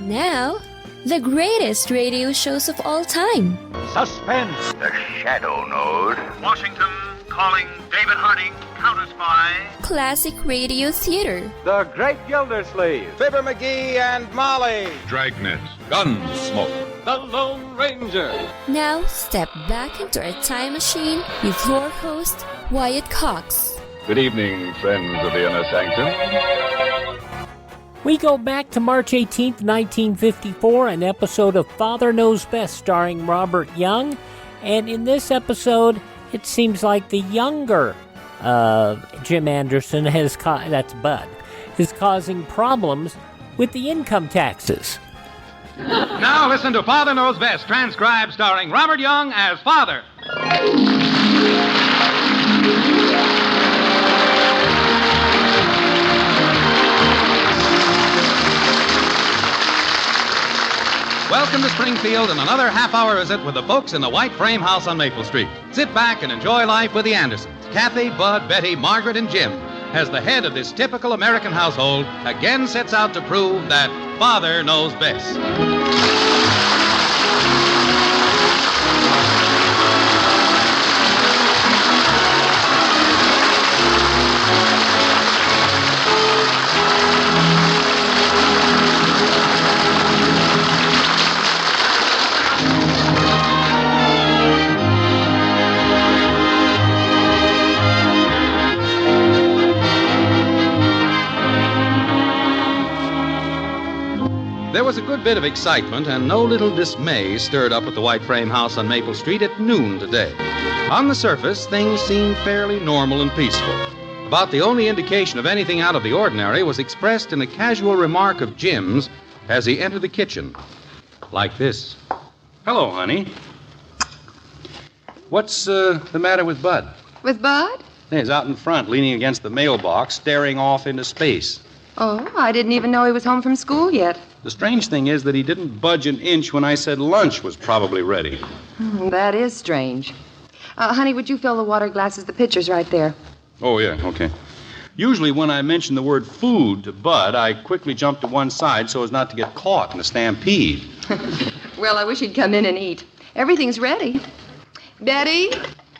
Now, the greatest radio shows of all time. Suspense. The Shadow Node. Washington calling David Harding, counter-spy. Classic radio theater. The Great Gildersleeve. Fibber McGee and Molly. Dragnet. Gunsmoke. The Lone Ranger. Now, step back into our time machine with your host, Wyatt Cox. Good evening, friends of the Inner Sanctum. We go back to March 18th, 1954, an episode of Father Knows Best starring Robert Young. And in this episode, it seems like the younger Jim Anderson, that's Bud, is causing problems with the income taxes. Now listen to Father Knows Best, transcribed starring Robert Young as Father. Welcome to Springfield and another half-hour visit with the folks in the white frame house on Maple Street. Sit back and enjoy life with the Andersons. Kathy, Bud, Betty, Margaret, and Jim, as the head of this typical American household, again sets out to prove that Father knows best. There was a good bit of excitement and no little dismay stirred up at the white frame house on Maple Street at noon today. On the surface, things seemed fairly normal and peaceful. About the only indication of anything out of the ordinary was expressed in a casual remark of Jim's as he entered the kitchen. Like this. Hello, honey. What's the matter with Bud? With Bud? He's out in front, leaning against the mailbox, staring off into space. Oh, I didn't even know he was home from school yet. The strange thing is that he didn't budge an inch when I said lunch was probably ready. That is strange. Honey, would you fill the water glasses? The pitcher's right there. Oh, yeah, okay. Usually when I mention the word food to Bud, I quickly jump to one side so as not to get caught in a stampede. Well, I wish he'd come in and eat. Everything's ready. Betty?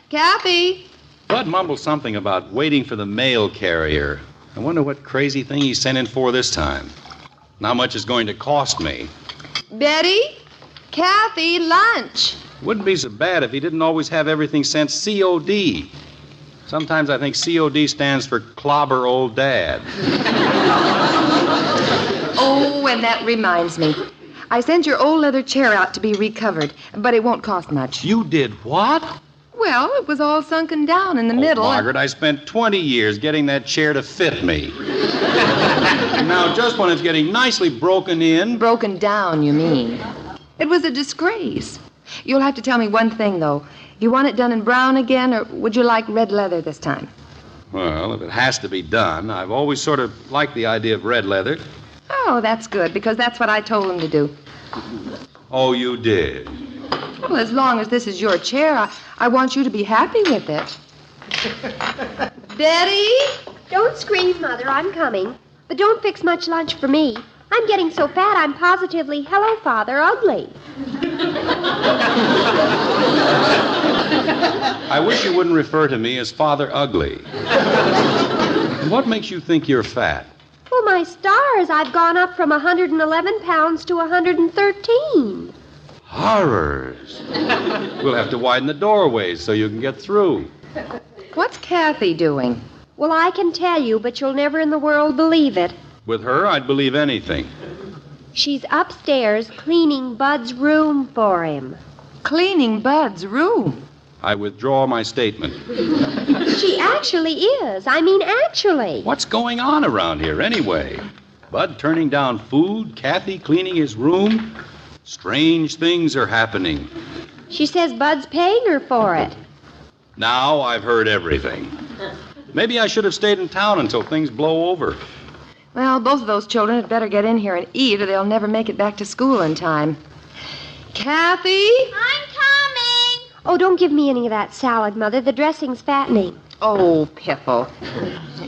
Kathy? Bud mumbled something about waiting for the mail carrier. I wonder what crazy thing he sent in for this time. And how much it's going to cost me. Betty? Kathy, lunch. Wouldn't be so bad if he didn't always have everything sent COD. Sometimes I think COD stands for Clobber Old Dad. Oh, and that reminds me. I sent your old leather chair out to be recovered, but it won't cost much. You did what? Well, it was all sunken down in the middle. Margaret, I spent 20 years getting that chair to fit me. And now, just when it's getting nicely broken in... Broken down, you mean? It was a disgrace. You'll have to tell me one thing, though. You want it done in brown again, or would you like red leather this time? Well, if it has to be done, I've always sort of liked the idea of red leather. Oh, that's good, because that's what I told him to do. Oh, you did? Well, as long as this is your chair, I want you to be happy with it. Betty? Don't scream, Mother. I'm coming. But don't fix much lunch for me. I'm getting so fat I'm positively, hello, Father, ugly. I wish you wouldn't refer to me as Father Ugly. What makes you think you're fat? Well, my stars, I've gone up from 111 pounds to 113. Horrors. We'll have to widen the doorways so you can get through. What's Kathy doing? Well, I can tell you, but you'll never in the world believe it. With her, I'd believe anything. She's upstairs cleaning Bud's room for him. Cleaning Bud's room? I withdraw my statement. She actually is. I mean, actually. What's going on around here, anyway? Bud turning down food, Kathy cleaning his room. Strange things are happening. She says Bud's paying her for it. Now I've heard everything. Maybe I should have stayed in town until things blow over. Well, both of those children had better get in here and eat, or they'll never make it back to school in time. Kathy? I'm coming. Oh, don't give me any of that salad, Mother. The dressing's fattening. Oh, Piffle.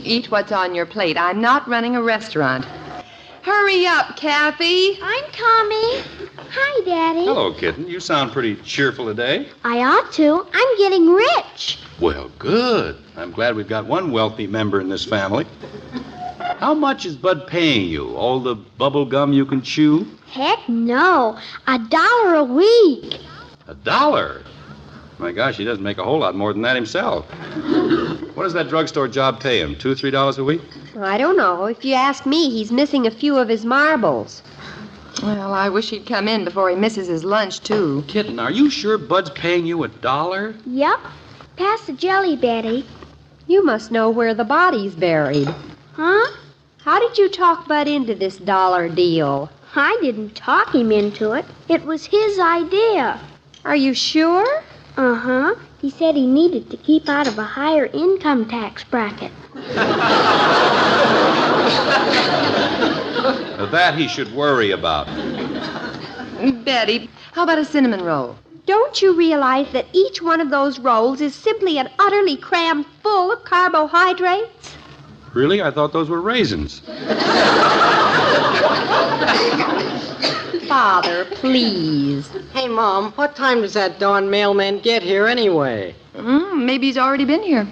Eat what's on your plate. I'm not running a restaurant. Hurry up, Kathy. I'm coming. Hi, Daddy. Hello, kitten. You sound pretty cheerful today. I ought to. I'm getting rich. Well, good. I'm glad we've got one wealthy member in this family. How much is Bud paying you? All the bubble gum you can chew? Heck no. $1 a week. $1? My gosh, he doesn't make a whole lot more than that himself. What does that drugstore job pay him? $2 or $3 a week? I don't know. If you ask me, he's missing a few of his marbles. Well, I wish he'd come in before he misses his lunch, too. Kitten, are you sure Bud's paying you $1? Yep. Pass the jelly, Betty. You must know where the body's buried. Huh? How did you talk Bud into this dollar deal? I didn't talk him into it. It was his idea. Are you sure? Uh-huh. He said he needed to keep out of a higher income tax bracket. That he should worry about. Betty, how about a cinnamon roll? Don't you realize that each one of those rolls is simply and utterly crammed full of carbohydrates? Really? I thought those were raisins. Father, please. Hey, Mom, what time does that darn mailman get here anyway? Maybe he's already been here.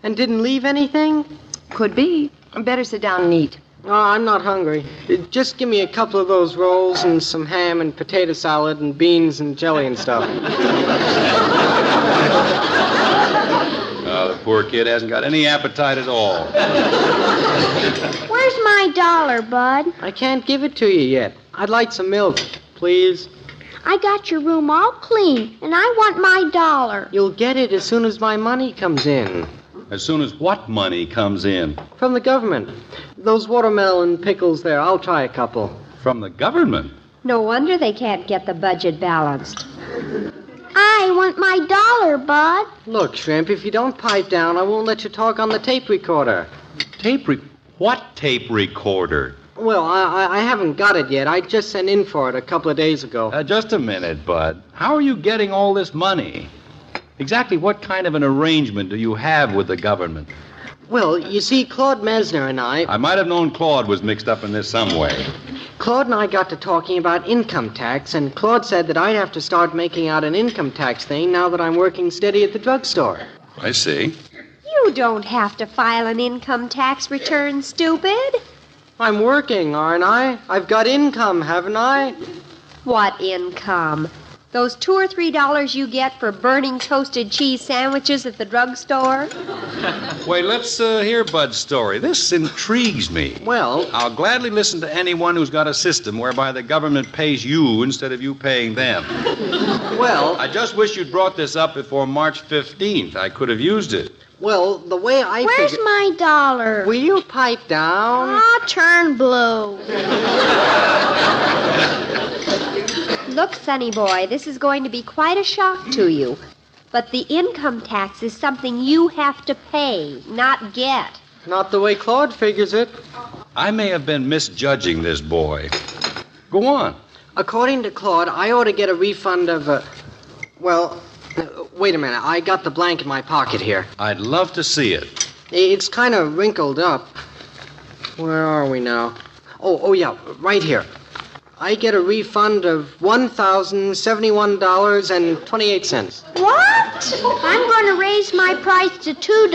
And didn't leave anything? Could be. Better sit down and eat. Oh, I'm not hungry. Just give me a couple of those rolls and some ham and potato salad and beans and jelly and stuff. Oh, the poor kid hasn't got any appetite at all. Where's my dollar, Bud? I can't give it to you yet. I'd like some milk, please. I got your room all clean, and I want my dollar. You'll get it as soon as my money comes in. As soon as what money comes in? From the government. Those watermelon pickles there, I'll try a couple. From the government? No wonder they can't get the budget balanced. I want my dollar, Bud. Look, Shrimp, if you don't pipe down, I won't let you talk on the tape recorder. What tape recorder? Well, I haven't got it yet. I just sent in for it a couple of days ago. Just a minute, Bud. How are you getting all this money? Exactly what kind of an arrangement do you have with the government? Well, you see, Claude Mesner and I might have known Claude was mixed up in this some way. Claude and I got to talking about income tax, and Claude said that I'd have to start making out an income tax thing now that I'm working steady at the drugstore. I see. You don't have to file an income tax return, stupid. I'm working, aren't I? I've got income, haven't I? What income? Those $2 or $3 you get for burning toasted cheese sandwiches at the drugstore? Wait, let's hear Bud's story. This intrigues me. Well, I'll gladly listen to anyone who's got a system whereby the government pays you instead of you paying them. Well, I just wish you'd brought this up before March 15th. I could have used it. Well, the way I Where's figure... my dollar? Will you pipe down? I'll turn blue. Look, sonny boy, this is going to be quite a shock to you. But the income tax is something you have to pay, not get. Not the way Claude figures it. I may have been misjudging this boy. Go on. According to Claude, I ought to get a refund of, wait a minute. I got the blank in my pocket here. I'd love to see it. It's kind of wrinkled up. Where are we now? Oh, yeah, right here. I get a refund of $1,071.28. What? I'm going to raise my price to $2.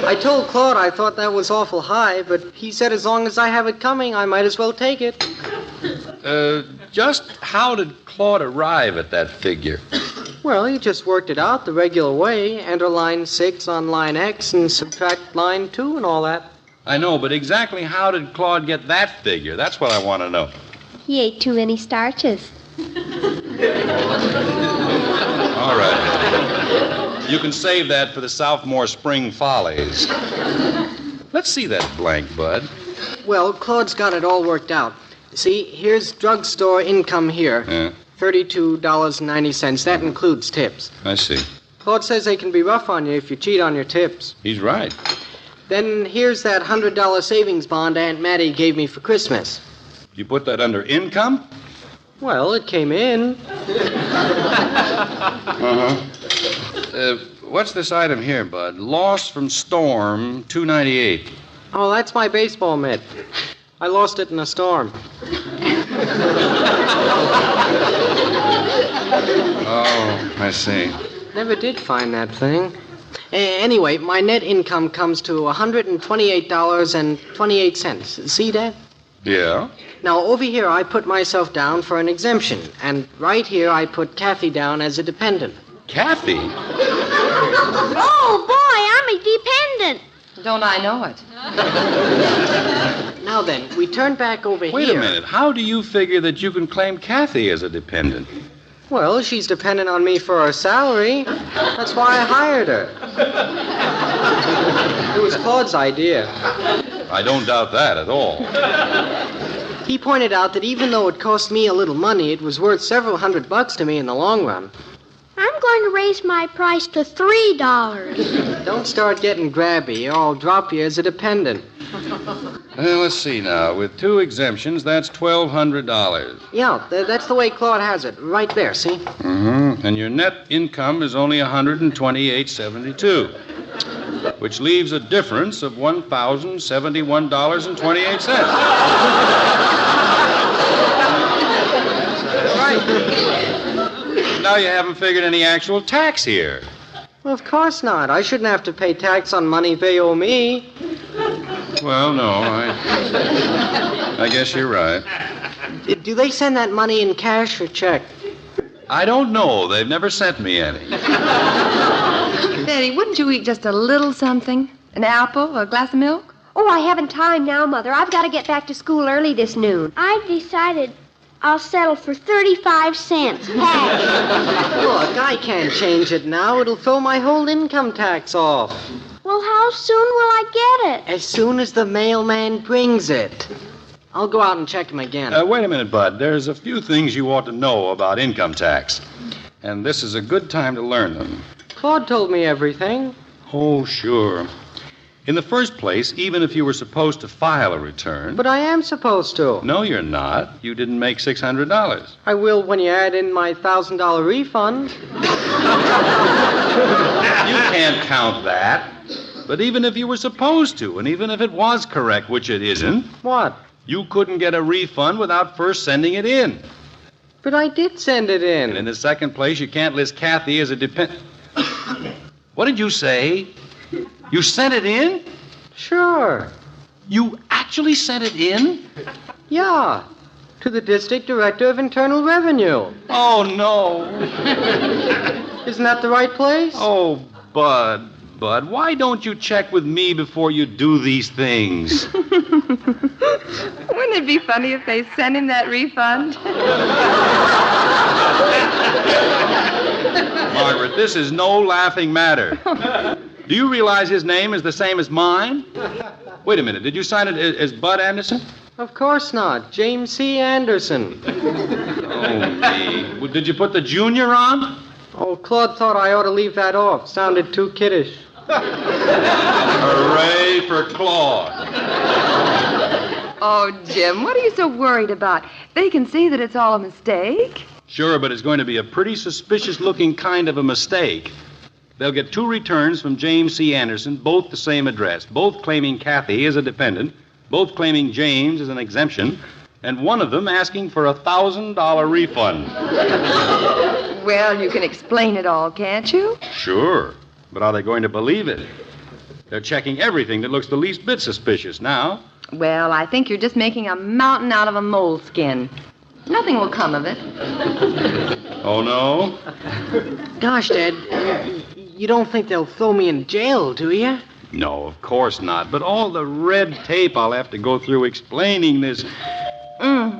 I told Claude I thought that was awful high, but he said as long as I have it coming, I might as well take it. Just how did Claude arrive at that figure? Well, he just worked it out the regular way. Enter line 6 on line X and subtract line 2 and all that. I know, but exactly how did Claude get that figure? That's what I want to know. He ate too many starches. All right. You can save that for the sophomore spring follies. Let's see that blank, Bud. Well, Claude's got it all worked out. See, here's drugstore income here. Yeah. $32.90. That includes tips. I see. Claude says they can be rough on you if you cheat on your tips. He's right. Then here's that $100 savings bond Aunt Mattie gave me for Christmas. You put that under income? Well, it came in. What's this item here, Bud? Loss from storm, $298. Oh, that's my baseball mitt. I lost it in a storm. Oh, I see. Never did find that thing. Anyway, my net income comes to $128.28. See that? Yeah? Now, over here, I put myself down for an exemption. And right here, I put Kathy down as a dependent. Kathy? Oh, boy, I'm a dependent. Don't I know it? Now then, we turn back over here. Wait a minute. How do you figure that you can claim Kathy as a dependent? Well, she's dependent on me for her salary. That's why I hired her. It was Claude's idea. I don't doubt that at all. He pointed out that even though it cost me a little money, it was worth several $100 to me in the long run. I'm going to raise my price to $3. Don't start getting grabby, or I'll drop you as a dependent. Well, let's see now. With 2 exemptions, that's $1,200. Yeah, that's the way Claude has it. Right there, see? Mm-hmm. And your net income is only $128.72, which leaves a difference of $1,071.28. Right. Now you haven't figured any actual tax here. Well, of course not. I shouldn't have to pay tax on money they owe me. Well, no, I guess you're right. Do they send that money in cash or check? I don't know. They've never sent me any. Betty, wouldn't you eat just a little something? An apple or a glass of milk? Oh, I haven't time now, Mother. I've got to get back to school early this noon. I've decided I'll settle for 35 cents cash. Look, I can't change it now. It'll throw my whole income tax off. Well, how soon will I get it? As soon as the mailman brings it. I'll go out and check him again. Wait a minute, Bud. There's a few things you ought to know about income tax. And this is a good time to learn them. Claude told me everything. Oh, sure. In the first place, even if you were supposed to file a return... But I am supposed to. No, you're not. You didn't make $600. I will when you add in my $1,000 refund. You can't count that. But even if you were supposed to, and even if it was correct, which it isn't... What? You couldn't get a refund without first sending it in. But I did send it in. And in the second place, you can't list Kathy as a dependent... What did you say? You sent it in? Sure. You actually sent it in? Yeah. To the District Director of Internal Revenue. Oh, no. Isn't that the right place? Oh, Bud, why don't you check with me before you do these things? Wouldn't it be funny if they sent him that refund? Margaret, this is no laughing matter. Do you realize his name is the same as mine? Wait a minute. Did you sign it as Bud Anderson? Of course not. James C. Anderson. Oh, me. Well, did you put the junior on? Oh, Claude thought I ought to leave that off. Sounded too kiddish. Hooray for Claude. Oh, Jim, what are you so worried about? They can see that it's all a mistake. Sure, but it's going to be a pretty suspicious-looking kind of a mistake. They'll get 2 returns from James C. Anderson, both the same address, both claiming Kathy as a dependent, both claiming James as an exemption, and one of them asking for a $1,000 refund. Well, you can explain it all, can't you? Sure, but are they going to believe it? They're checking everything that looks the least bit suspicious now. Well, I think you're just making a mountain out of a moleskin. Nothing will come of it. Oh, no? Gosh, Dad, you don't think they'll throw me in jail, do you? No, of course not. But all the red tape I'll have to go through explaining this...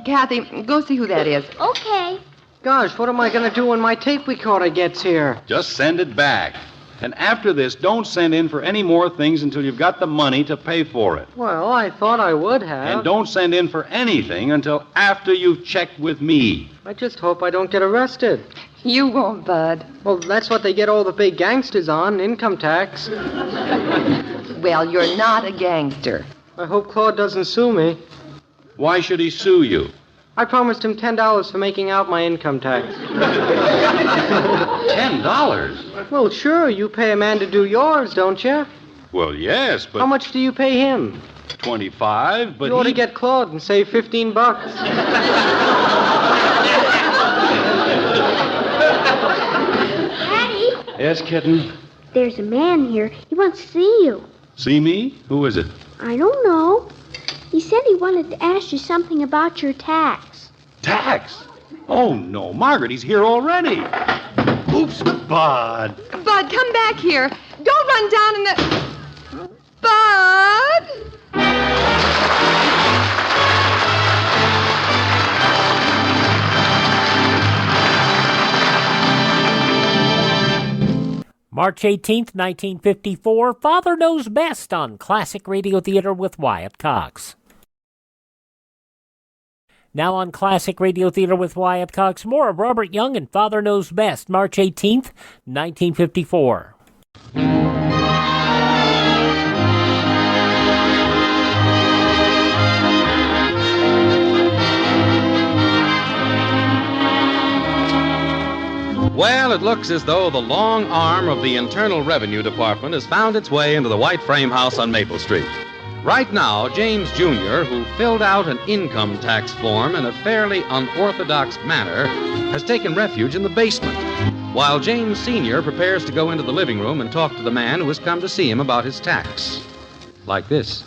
Kathy, go see who that is. Okay. Gosh, what am I going to do when my tape recorder gets here? Just send it back. And after this, don't send in for any more things until you've got the money to pay for it. Well, I thought I would have. And don't send in for anything until after you've checked with me. I just hope I don't get arrested. You won't, Bud. Well, that's what they get all the big gangsters on, income tax. Well, you're not a gangster. I hope Claude doesn't sue me. Why should he sue you? I promised him $10 for making out my income tax. $10? Well, sure, you pay a man to do yours, don't you? Well, yes, but... How much do you pay him? $25, but you ought to get Claude and save $15. Daddy, Yes, kitten? there's a man here. He wants to see you. See me? Who is it? I don't know. He said he wanted to ask you something about your tax. Tax? Oh, no, Margaret, he's here already. Oops, Bud. Bud, come back here. Don't run down in the... Bud! March 18th, 1954, Father Knows Best on Classic Radio Theater with Wyatt Cox. Now on Classic Radio Theater with Wyatt Cox, more of Robert Young and Father Knows Best, March 18th, 1954. Well, it looks as though the long arm of the Internal Revenue Department has found its way into the white frame house on Maple Street. Right now, James Jr., who filled out an income tax form in a fairly unorthodox manner, has taken refuge in the basement, while James Sr. prepares to go into the living room and talk to the man who has come to see him about his tax. Like this.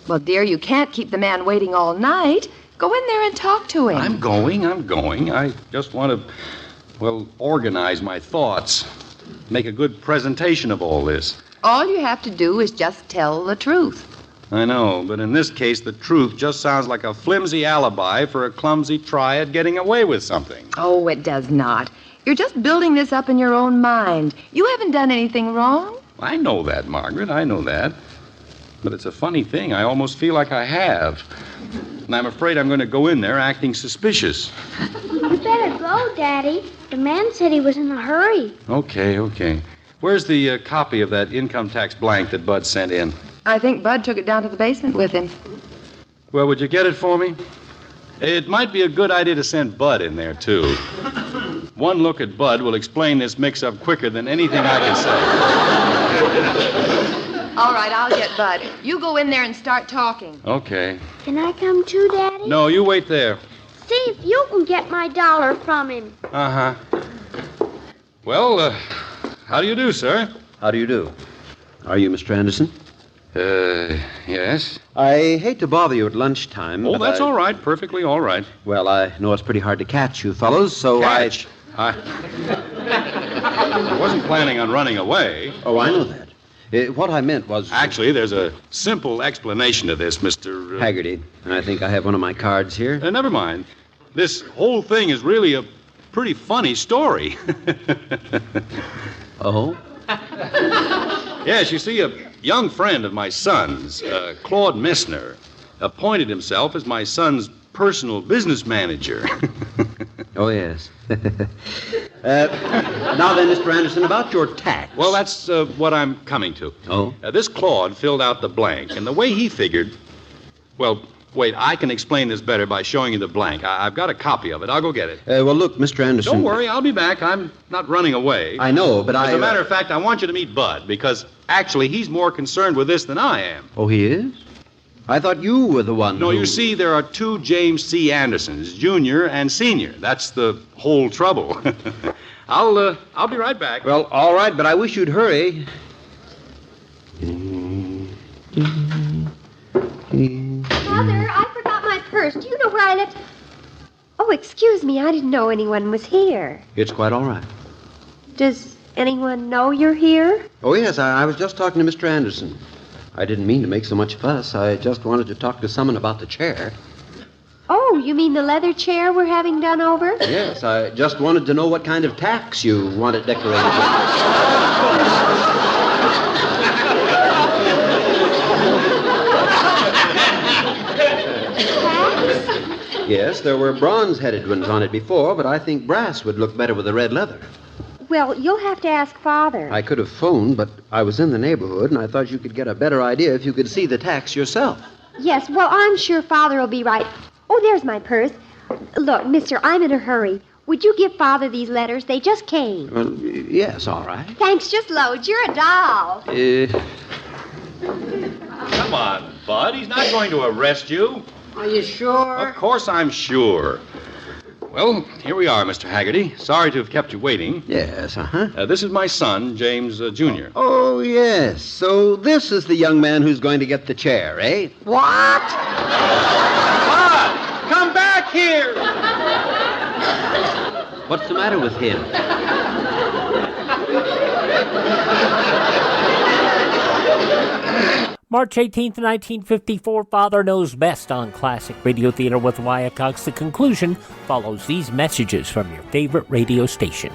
Well, dear, you can't keep the man waiting all night. Go in there and talk to him. I'm going. I just want to, organize my thoughts. Make a good presentation of all this. All you have to do is just tell the truth. I know, but in this case, the truth just sounds like a flimsy alibi for a clumsy try at getting away with something. Oh, it does not. You're just building this up in your own mind. You haven't done anything wrong. I know that, Margaret. I know that. But it's a funny thing. I almost feel like I have. And I'm afraid I'm going to go in there acting suspicious. You better go, Daddy. The man said he was in a hurry. Okay. Where's the copy of that income tax blank that Bud sent in? I think Bud took it down to the basement with him. Well, would you get it for me? It might be a good idea to send Bud in there, too. One look at Bud will explain this mix-up quicker than anything I can say. All right, I'll get Bud. You go in there and start talking. Okay. Can I come too, Daddy? No, you wait there. See if you can get my $1 from him. Uh-huh. Well, how do you do, sir? How do you do? Are you Mr. Anderson? Yes. I hate to bother you at lunchtime. Oh, that's all right. Perfectly all right. Well, I know it's pretty hard to catch you fellows, so Catch? I wasn't planning on running away. Oh, I know that. What I meant was... Actually, there's a simple explanation to this, Mr. Haggerty. I think I have one of my cards here. Never mind. This whole thing is really a pretty funny story. Oh? Yes, you see, a young friend of my son's, Claude Messner, appointed himself as my son's personal business manager. Oh, yes. Now then, Mr. Anderson, about your tax. Well, that's what I'm coming to. Oh? This Claude filled out the blank, and the way he figured... Well, wait, I can explain this better by showing you the blank. I've got a copy of it. I'll go get it. Well, look, Mr. Anderson... Don't worry, I'll be back. I'm not running away. I know, but As a matter of fact, I want you to meet Bud, because actually he's more concerned with this than I am. Oh, he is? I thought you were the one No, who... you see, there are two James C. Andersons, Jr. and Sr. That's the whole trouble. I'll be right back. Well, all right, but I wish you'd hurry. Mother, I forgot my purse. Do you know where I left... Oh, excuse me. I didn't know anyone was here. It's quite all right. Does anyone know you're here? Oh, yes, I was just talking to Mr. Anderson. I didn't mean to make so much fuss. I just wanted to talk to someone about the chair. Oh, you mean the leather chair we're having done over? Yes, I just wanted to know what kind of tax you want it decorated with. Yes, there were bronze-headed ones on it before, but I think brass would look better with the red leather. Well, you'll have to ask Father. I could have phoned, but I was in the neighborhood, and I thought you could get a better idea if you could see the tax yourself. Yes, well, I'm sure Father will be right. Oh, there's my purse. Look, mister, I'm in a hurry. Would you give Father these letters? They just came. Well, yes, all right. Thanks, just loads. You're a doll. Come on, Bud. He's not going to arrest you. Are you sure? Of course I'm sure. Well, here we are, Mr. Haggerty. Sorry to have kept you waiting. Yes, This is my son, James Jr. Oh, yes. So this is the young man who's going to get the chair, eh? What? Bud, come back here! What's the matter with him? March 18th, 1954, Father Knows Best on Classic Radio Theater with Wyatt Cox. The conclusion follows these messages from your favorite radio station.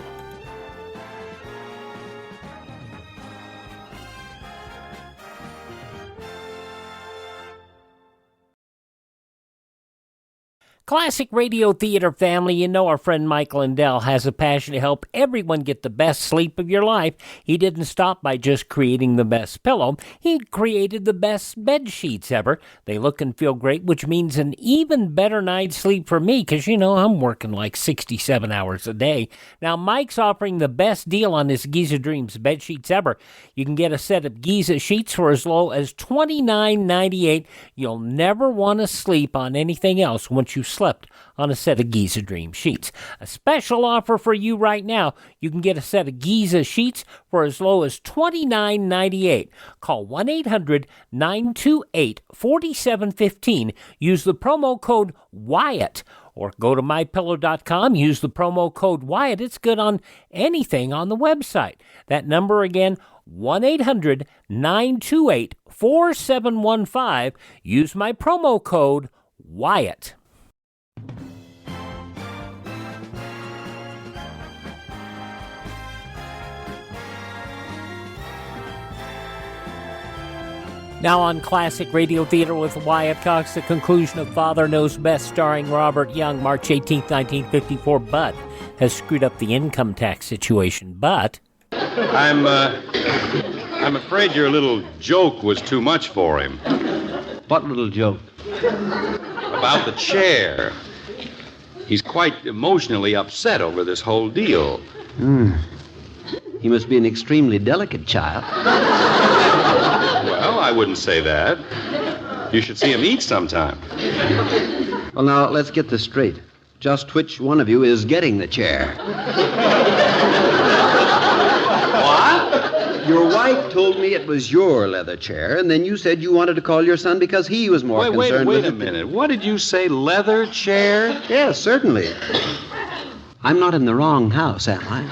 Classic Radio Theater family, you know our friend Mike Lindell has a passion to help everyone get the best sleep of your life. He didn't stop by just creating the best pillow. He created the best bed sheets ever. They look and feel great, which means an even better night's sleep for me, because, you know, I'm working like 67 hours a day. Now, Mike's offering the best deal on his Giza Dreams bed sheets ever. You can get a set of Giza sheets for as low as $29.98. You'll never want to sleep on anything else once you slept on a set of Giza Dream sheets. A special offer for you right now. You can get a set of Giza sheets for as low as $29.98. Call 1-800-928-4715. Use the promo code Wyatt. Or go to mypillow.com, use the promo code Wyatt. It's good on anything on the website. That number again, 1-800-928-4715. Use my promo code Wyatt. Now on Classic Radio Theater with Wyatt Cox, the conclusion of Father Knows Best, starring Robert Young, March 18, 1954. Bud has screwed up the income tax situation, but... I'm afraid your little joke was too much for him. What little joke? About the chair. He's quite emotionally upset over this whole deal. He must be an extremely delicate child. Well, I wouldn't say that. You should see him eat sometime. Well, now, let's get this straight. Just which one of you is getting the chair? What? Your wife told me it was your leather chair, and then you said you wanted to call your son because he was more concerned with it. Wait a minute. What did you say, leather chair? Yes, certainly. I'm not in the wrong house, am I?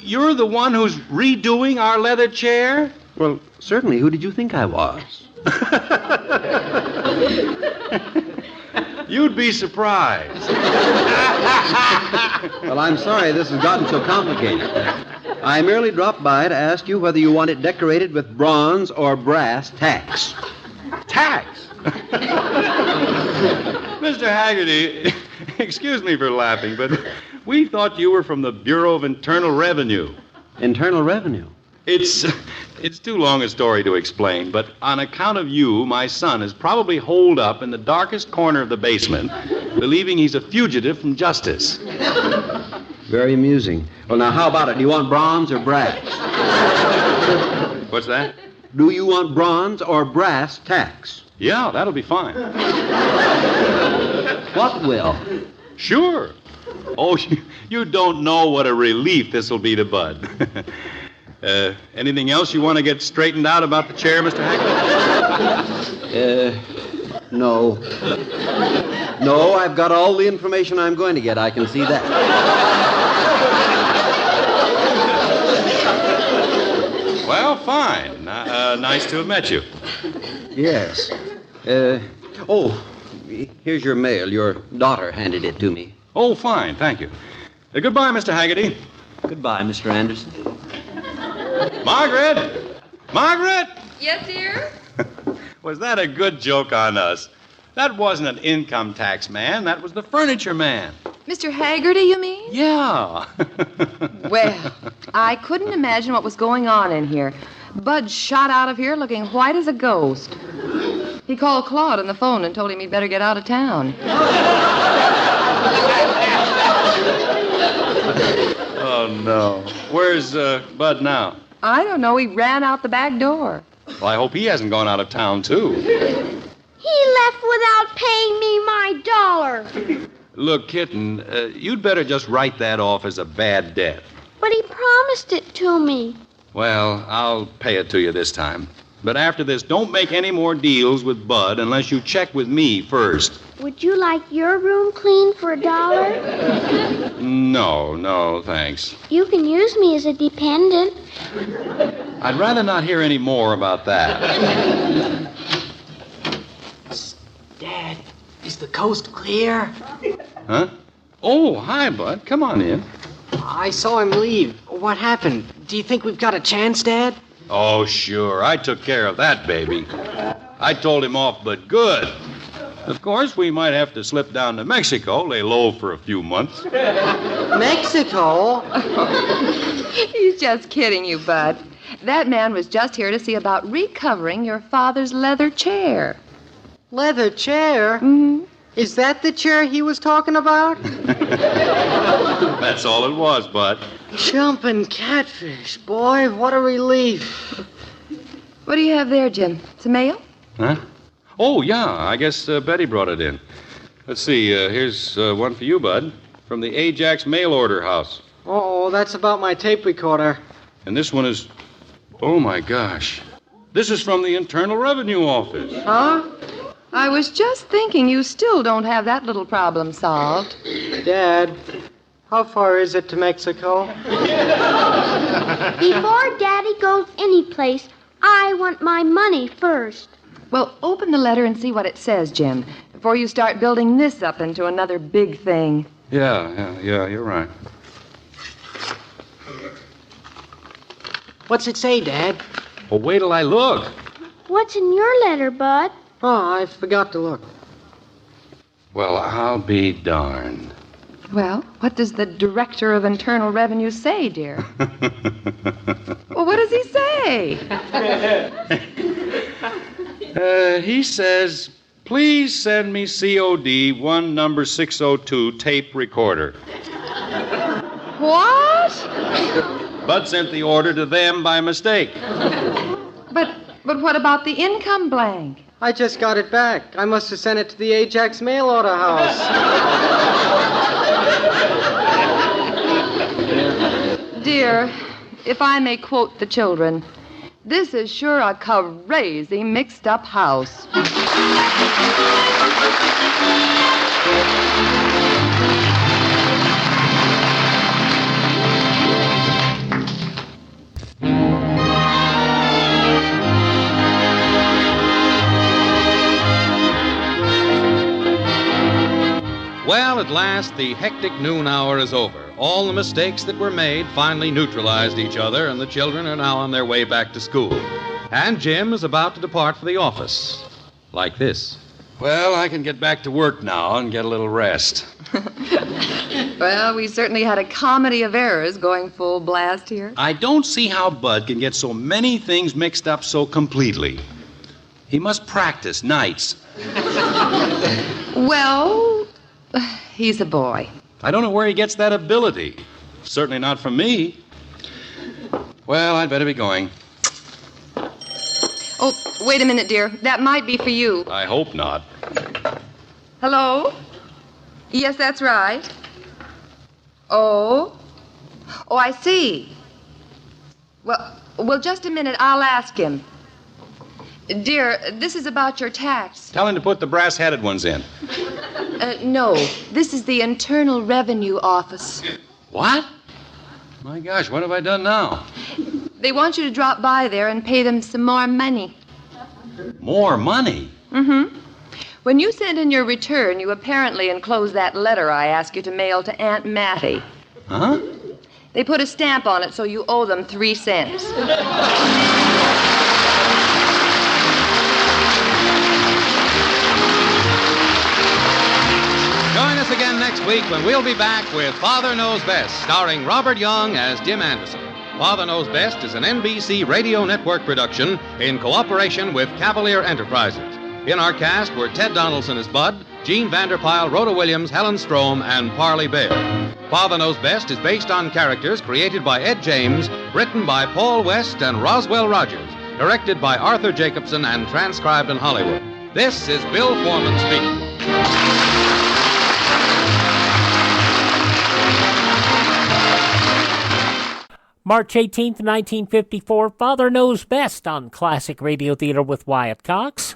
You're the one who's redoing our leather chair? Well, certainly. Who did you think I was? You'd be surprised. Well, I'm sorry this has gotten so complicated. I merely dropped by to ask you whether you want it decorated with bronze or brass tacks. Tacks? Mr. Haggerty, excuse me for laughing, but we thought you were from the Bureau of Internal Revenue. Internal Revenue? It's too long a story to explain, but on account of you, my son is probably holed up in the darkest corner of the basement, believing he's a fugitive from justice. Very amusing. Well, now, how about it? Do you want bronze or brass? What's that? Do you want bronze or brass tacks? Yeah, that'll be fine. What will? Sure. Oh, you don't know what a relief this will be to Bud. Anything else you want to get straightened out about the chair, Mr. Haggerty? No. No, I've got all the information I'm going to get. I can see that. Well, fine. Nice to have met you. Yes. Here's your mail. Your daughter handed it to me. Oh, fine. Thank you. Goodbye, Mr. Haggerty. Goodbye, Mr. Anderson. Margaret! Margaret! Yes, dear? Was that a good joke on us? That wasn't an income tax man. That was the furniture man. Mr. Haggerty, you mean? Yeah. Well, I couldn't imagine what was going on in here. Bud shot out of here looking white as a ghost. He called Claude on the phone and told him he'd better get out of town. Oh, no. Where's Bud now? I don't know. He ran out the back door. Well, I hope he hasn't gone out of town, too. He left without paying me my dollar. Look, kitten, you'd better just write that off as a bad debt. But he promised it to me. Well, I'll pay it to you this time. But after this, don't make any more deals with Bud unless you check with me first. Would you like your room cleaned for $1? No, thanks. You can use me as a dependent. I'd rather not hear any more about that. Dad, is the coast clear? Huh? Oh, hi, Bud. Come on in. I saw him leave. What happened? Do you think we've got a chance, Dad? Oh, sure. I took care of that, baby. I told him off, but good. Of course, we might have to slip down to Mexico, lay low for a few months. Mexico? He's just kidding you, Bud. That man was just here to see about recovering your father's leather chair. Leather chair? Mm-hmm. Is that the chair he was talking about? That's all it was, Bud. Jumping catfish. Boy, what a relief. What do you have there, Jim? Some mail? Huh? Oh, yeah. I guess Betty brought it in. Let's see. Here's one for you, Bud. From the Ajax mail order house. Oh, that's about my tape recorder. And this one is... Oh, my gosh. This is from the Internal Revenue Office. Huh? I was just thinking you still don't have that little problem solved. Dad, how far is it to Mexico? Before Daddy goes anyplace, I want my money first. Well, open the letter and see what it says, Jim, before you start building this up into another big thing. Yeah, you're right. What's it say, Dad? Well, wait till I look. What's in your letter, Bud? Oh, I forgot to look. Well, I'll be darned. Well, what does the Director of Internal Revenue say, dear? Well, what does he say? He says, please send me COD 1 number 602 tape recorder. What? Bud sent the order to them by mistake. But what about the income blank? I just got it back. I must have sent it to the Ajax mail order house. Dear, if I may quote the children, this is sure a crazy mixed-up house. Well, at last, the hectic noon hour is over. All the mistakes that were made finally neutralized each other, and the children are now on their way back to school. And Jim is about to depart for the office. Like this. Well, I can get back to work now and get a little rest. Well, we certainly had a comedy of errors going full blast here. I don't see how Bud can get so many things mixed up so completely. He must practice nights. Well, he's a boy. I don't know where he gets that ability. Certainly not from me. Well, I'd better be going. Oh, wait a minute, dear. That might be for you. I hope not. Hello? Yes, that's right. Oh, I see. Well, just a minute. I'll ask him. Dear, this is about your tax. Tell him to put the brass-headed ones in. No, this is the Internal Revenue Office. What? My gosh, what have I done now? They want you to drop by there and pay them some more money. More money? Mm-hmm. When you sent in your return, you apparently enclosed that letter I asked you to mail to Aunt Mattie. Huh? They put a stamp on it, so you owe them 3 cents. Join us again next week when we'll be back with Father Knows Best, starring Robert Young as Jim Anderson. Father Knows Best is an NBC Radio Network production in cooperation with Cavalier Enterprises. In our cast were Ted Donaldson as Bud, Gene Vanderpyle, Rhoda Williams, Helen Strome, and Parley Bear. Father Knows Best is based on characters created by Ed James, written by Paul West and Roswell Rogers, directed by Arthur Jacobson, and transcribed in Hollywood. This is Bill Foreman speaking. March 18th, 1954, Father Knows Best on Classic Radio Theater with Wyatt Cox.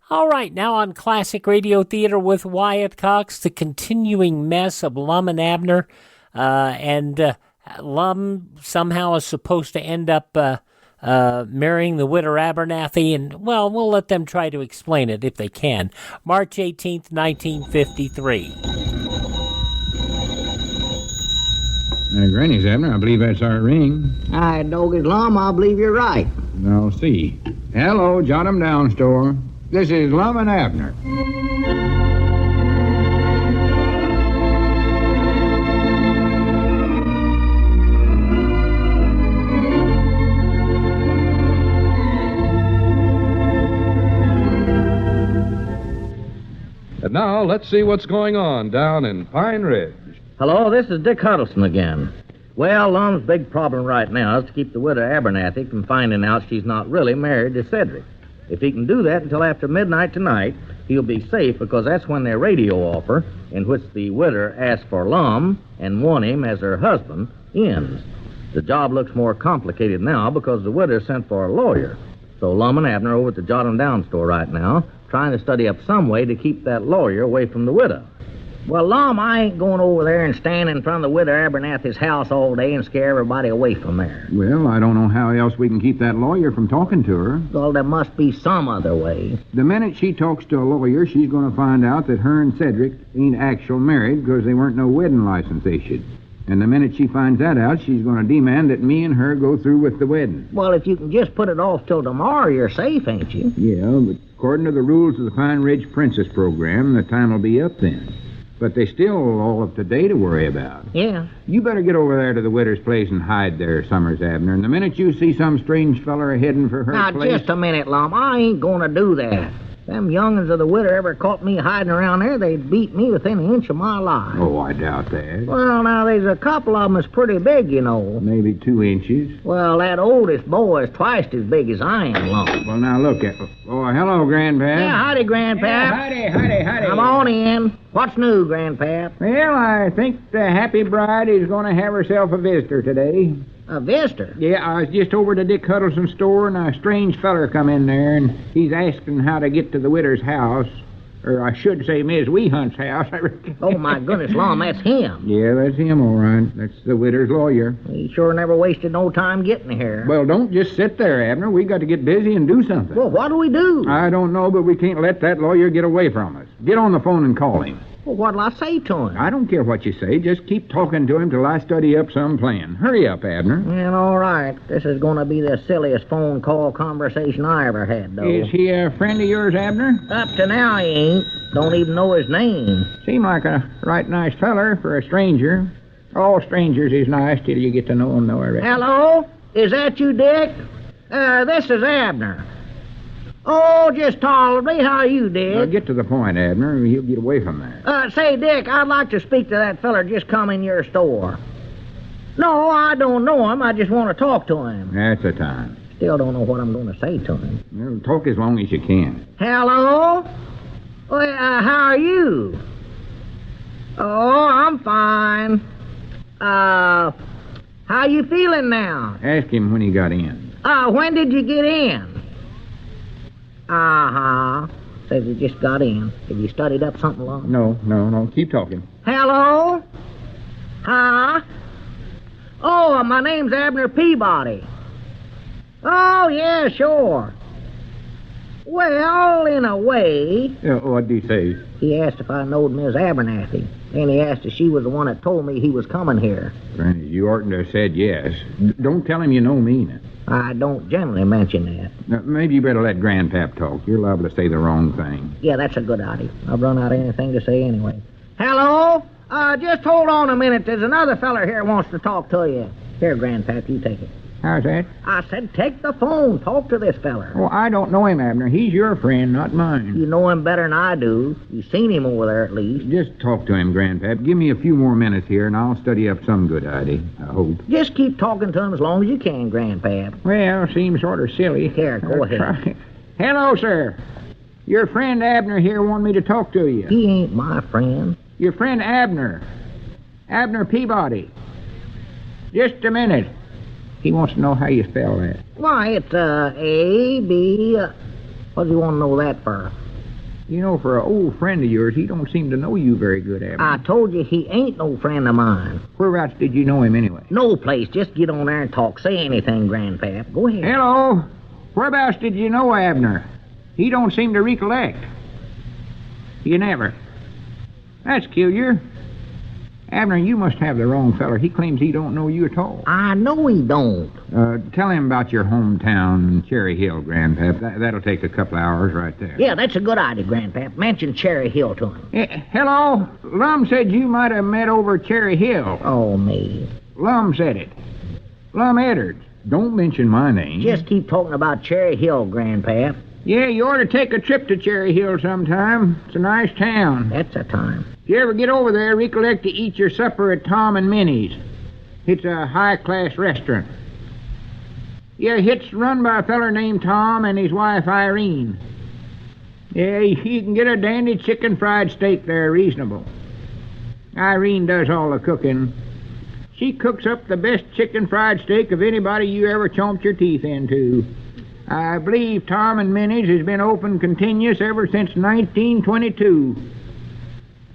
All right, now on Classic Radio Theater with Wyatt Cox, the continuing mess of Lum and Abner. Lum somehow is supposed to end up marrying the Widder Abernathy, and, well, we'll let them try to explain it if they can. March 18th, 1953. Granny's, Abner. I believe that's our ring. I dog is Lum. I believe you're right. I'll see. Hello, jot 'em down, store. This is Lum and Abner. And now, let's see what's going on down in Pine Ridge. Hello, this is Dick Huddleston again. Well, Lum's big problem right now is to keep the widow Abernathy from finding out she's not really married to Cedric. If he can do that until after midnight tonight, he'll be safe because that's when their radio offer, in which the widow asked for Lum and won him as her husband, ends. The job looks more complicated now because the widow sent for a lawyer. So Lum and Abner are over at the Jot 'em Down store right now, trying to study up some way to keep that lawyer away from the widow. Well, Lum, I ain't going over there and stand in front of the widow Abernathy's house all day and scare everybody away from there. Well, I don't know how else we can keep that lawyer from talking to her. Well, there must be some other way. The minute she talks to a lawyer, she's going to find out that her and Cedric ain't actual married because they weren't no wedding license issued. And the minute she finds that out, she's going to demand that me and her go through with the wedding. Well, if you can just put it off till tomorrow, you're safe, ain't you? Yeah, but according to the rules of the Pine Ridge Princess program, the time will be up then. But they still all up to date to worry about. Yeah. You better get over there to the widow's place and hide there, Summers Abner. And the minute you see some strange feller heading for her now, place... Now, just a minute, Lum. I ain't going to do that. Them young'uns of the widow ever caught me hiding around there, they'd beat me within an inch of my life. Oh, I doubt that. Well, now, there's a couple of them that's pretty big, you know. Maybe 2 inches. Well, that oldest boy is twice as big as I am, Lum. Well, now, look at... Oh, hello, Grandpap. Yeah, howdy, Grandpap. Yeah, howdy. Come on in. What's new, Grandpap? Well, I think the happy bride is going to have herself a visitor today. A visitor? Yeah, I was just over to Dick Huddleston's store, and a strange feller come in there, and he's asking how to get to the widow's house. Or I should say Miss Weehunt's house, I reckon. Oh, my goodness, Lum, that's him. Yeah, that's him, all right. That's the widow's lawyer. He sure never wasted no time getting here. Well, don't just sit there, Abner. We got to get busy and do something. Well, what do we do? I don't know, but we can't let that lawyer get away from us. Get on the phone and call him. Well, what'll I say to him? I don't care what you say. Just keep talking to him till I study up some plan. Hurry up, Abner. Yeah, all right. This is going to be the silliest phone call conversation I ever had, though. Is he a friend of yours, Abner? Up to now, he ain't. Don't even know his name. Seemed like a right nice feller for a stranger. All strangers is nice till you get to know them, though, I reckon. Hello? Is that you, Dick? This is Abner. Oh, just tolerably. How are you, Dick? Get to the point, Abner. He'll get away from that. Say, Dick, I'd like to speak to that feller just come in your store. No, I don't know him. I just want to talk to him. That's the time. Still don't know what I'm going to say to him. Well, talk as long as you can. Hello? Well, how are you? Oh, I'm fine. How you feeling now? Ask him when he got in. When did you get in? Uh-huh. Says you just got in. Have you studied up something long? No. Keep talking. Hello? Huh? Oh, my name's Abner Peabody. Oh, yeah, sure. Well, in a way... What'd he say? He asked if I knowed Miss Abernathy. And he asked if she was the one that told me he was coming here. Granny, you oughtn't to have said yes. Don't tell him you know me. I don't generally mention that. Now, maybe you better let Grandpap talk. You're liable to say the wrong thing. Yeah, that's a good idea. I've run out of anything to say anyway. Hello? Just hold on a minute. There's another feller here wants to talk to you. Here, Grandpap, you take it. How's that? I said take the phone. Talk to this feller. Oh, I don't know him, Abner. He's your friend, not mine. You know him better than I do. You've seen him over there at least. Just talk to him, Grandpap. Give me a few more minutes here, and I'll study up some good idea, I hope. Just keep talking to him as long as you can, Grandpap. Well, seems sort of silly. Here, go ahead. Try. Hello, sir. Your friend Abner here wanted me to talk to you. He ain't my friend. Your friend Abner. Abner Peabody. Just a minute. He wants to know how you spell that. Why, it's A-B... what do you want to know that for? You know, for an old friend of yours, he don't seem to know you very good, Abner. I told you he ain't no friend of mine. Whereabouts did you know him anyway? No place. Just get on there and talk. Say anything, Grandpap. Go ahead. Hello. Whereabouts did you know Abner? He don't seem to recollect. You never. That's curious. Abner, you must have the wrong feller. He claims he don't know you at all. I know he don't. Tell him about your hometown, Cherry Hill, Grandpap. That'll take a couple hours right there. Yeah, that's a good idea, Grandpap. Mention Cherry Hill to him. Hello? Lum said you might have met over Cherry Hill. Oh, me. Lum said it. Lum Edwards. Don't mention my name. Just keep talking about Cherry Hill, Grandpap. Yeah, you ought to take a trip to Cherry Hill sometime. It's a nice town. That's a time. If you ever get over there, recollect to eat your supper at Tom and Minnie's. It's a high-class restaurant. Yeah, it's run by a feller named Tom and his wife Irene. Yeah, you can get a dandy chicken fried steak there reasonable. Irene does all the cooking. She cooks up the best chicken fried steak of anybody you ever chomped your teeth into. I believe Tom and Minnie's has been open continuous ever since 1922.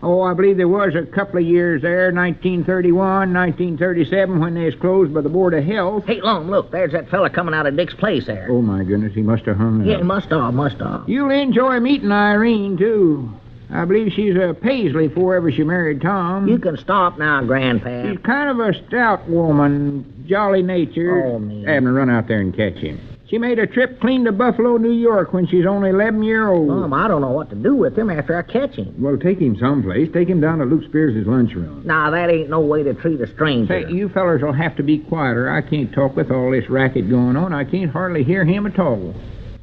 Oh, I believe there was a couple of years there, 1931, 1937, when they was closed by the Board of Health. Hey, Lum, look, there's that fella coming out of Dick's place there. Oh, my goodness, he must have hung up. Yeah, must have. You'll enjoy meeting Irene, too. I believe she's a Paisley before ever she married Tom. You can stop now, Grandpap. She's kind of a stout woman, jolly natured. Oh, me. Abner, run out there and catch him. She made a trip clean to Buffalo, New York when she's only 11-year-old. I don't know what to do with him after I catch him. Well, take him someplace. Take him down to Luke Spears' lunchroom. Nah, that ain't no way to treat a stranger. Say, you fellers will have to be quieter. I can't talk with all this racket going on. I can't hardly hear him at all.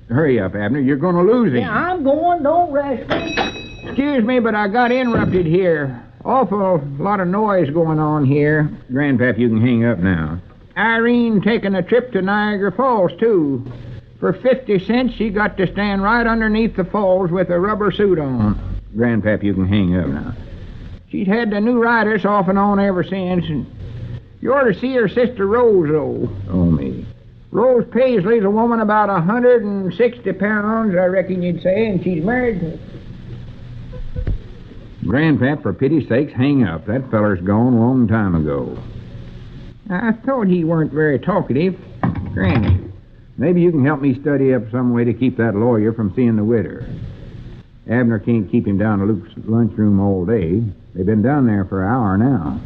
Hurry up, Abner. You're going to lose him. Yeah, I'm going. Don't rush me. Excuse me, but I got interrupted here. Awful lot of noise going on here. Grandpap, you can hang up now. Irene taking a trip to Niagara Falls, too. For 50 cents, she got to stand right underneath the falls with a rubber suit on. Grandpap, you can hang up now. She's had the new riders off and on ever since, and you ought to see her sister Rose, though. Oh, me. Rose Paisley's a woman about 160 pounds, I reckon you'd say, and she's married to... Grandpap, for pity's sakes, hang up. That feller's gone a long time ago. I thought he weren't very talkative. Granny, maybe you can help me study up some way to keep that lawyer from seeing the Widder. Abner can't keep him down to Luke's lunchroom all day. They've been down there for an hour now.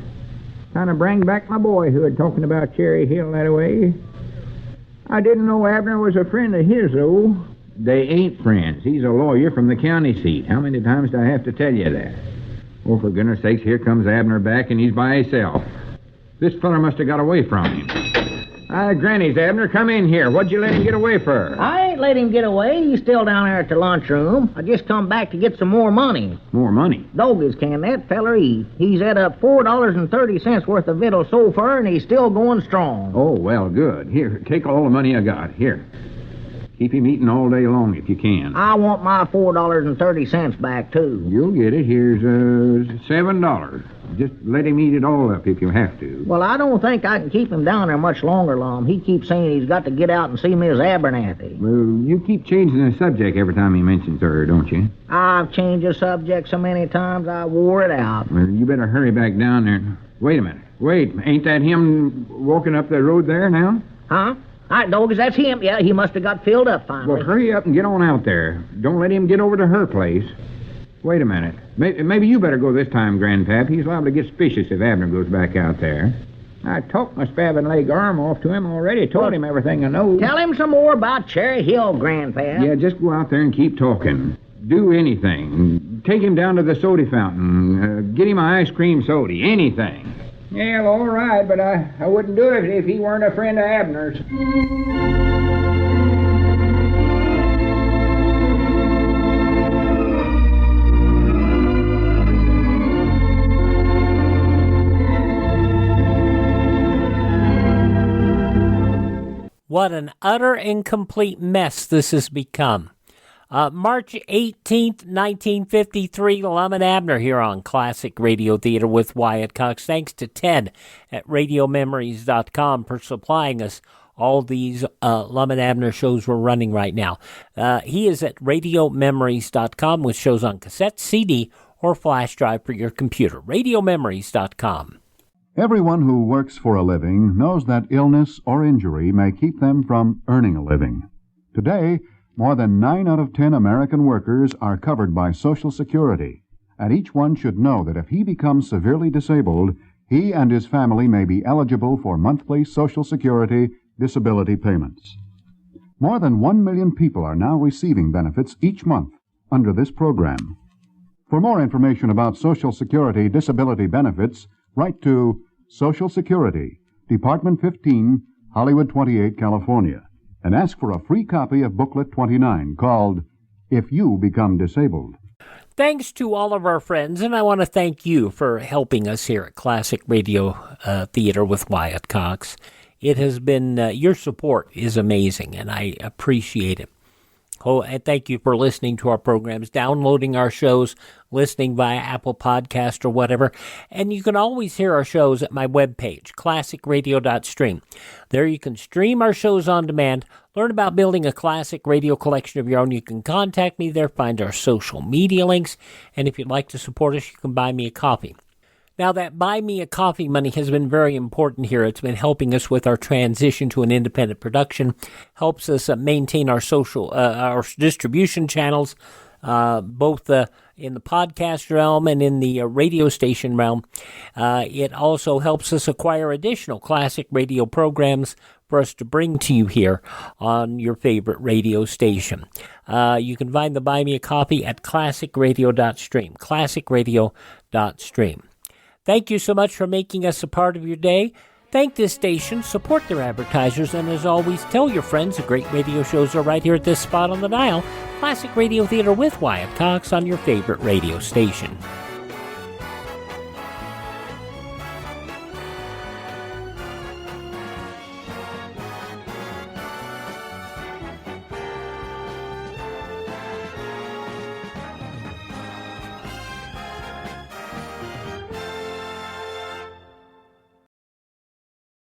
Kind of bring back my boyhood talking about Cherry Hill that way. I didn't know Abner was a friend of his, though. They ain't friends. He's a lawyer from the county seat. How many times do I have to tell you that? Oh, for goodness sakes, here comes Abner back, and he's by himself. This fella must have got away from him. Granny's, Abner, come in here. What'd you let him get away for? I ain't let him get away. He's still down there at the lunchroom. I just come back to get some more money. More money? Dogies can that feller eat. He's had up $4.30 worth of victuals so far, and he's still going strong. Oh, well, good. Here, take all the money I got. Here. Keep him eating all day long if you can. I want my $4.30 back, too. You'll get it. Here's $7. Just let him eat it all up if you have to. Well, I don't think I can keep him down there much longer, Lum. He keeps saying he's got to get out and see Miss Abernathy. Well, you keep changing the subject every time he mentions her, don't you? I've changed the subject so many times I wore it out. Well, you better hurry back down there. Wait a minute. Wait, ain't that him walking up the road there now? Huh? All right, Dogies, that's him. Yeah, he must have got filled up finally. Well, hurry up and get on out there. Don't let him get over to her place. Wait a minute. Maybe you better go this time, Grandpap. He's liable to get suspicious if Abner goes back out there. I talked my spavined leg arm off to him already. Told him everything I know. Tell him some more about Cherry Hill, Grandpap. Yeah, just go out there and keep talking. Do anything. Take him down to the soda fountain. Get him an ice cream soda. Anything. Yeah, all right, but I wouldn't do it if he weren't a friend of Abner's. What an utter and complete mess this has become. March 18th, 1953, Lum and Abner here on Classic Radio Theater with Wyatt Cox. Thanks to Ted at RadioMemories.com for supplying us all these Lum and Abner shows we're running right now. He is at RadioMemories.com with shows on cassette, CD, or flash drive for your computer. RadioMemories.com. Everyone who works for a living knows that illness or injury may keep them from earning a living. Today, more than 9 out of 10 American workers are covered by Social Security, and each one should know that if he becomes severely disabled, he and his family may be eligible for monthly Social Security disability payments. More than 1 million people are now receiving benefits each month under this program. For more information about Social Security disability benefits, write to Social Security, Department 15, Hollywood 28, California, and ask for a free copy of Booklet 29 called If You Become Disabled. Thanks to all of our friends, and I want to thank you for helping us here at Classic Radio Theater with Wyatt Cox. It has been, your support is amazing, and I appreciate it. Oh, and thank you for listening to our programs, downloading our shows, listening via Apple Podcast or whatever. And you can always hear our shows at my webpage, classicradio.stream. There you can stream our shows on demand, learn about building a classic radio collection of your own. You can contact me there, find our social media links, and if you'd like to support us, you can buy me a coffee. Now, that Buy Me a Coffee money has been very important here. It's been helping us with our transition to an independent production, helps us maintain our our distribution channels, both in the podcast realm and in the radio station realm. It also helps us acquire additional classic radio programs for us to bring to you here on your favorite radio station. You can find the Buy Me a Coffee at classicradio.stream, classicradio.stream. Thank you so much for making us a part of your day. Thank this station, support their advertisers, and as always, tell your friends the great radio shows are right here at this spot on the dial. Classic Radio Theater with Wyatt Cox on your favorite radio station.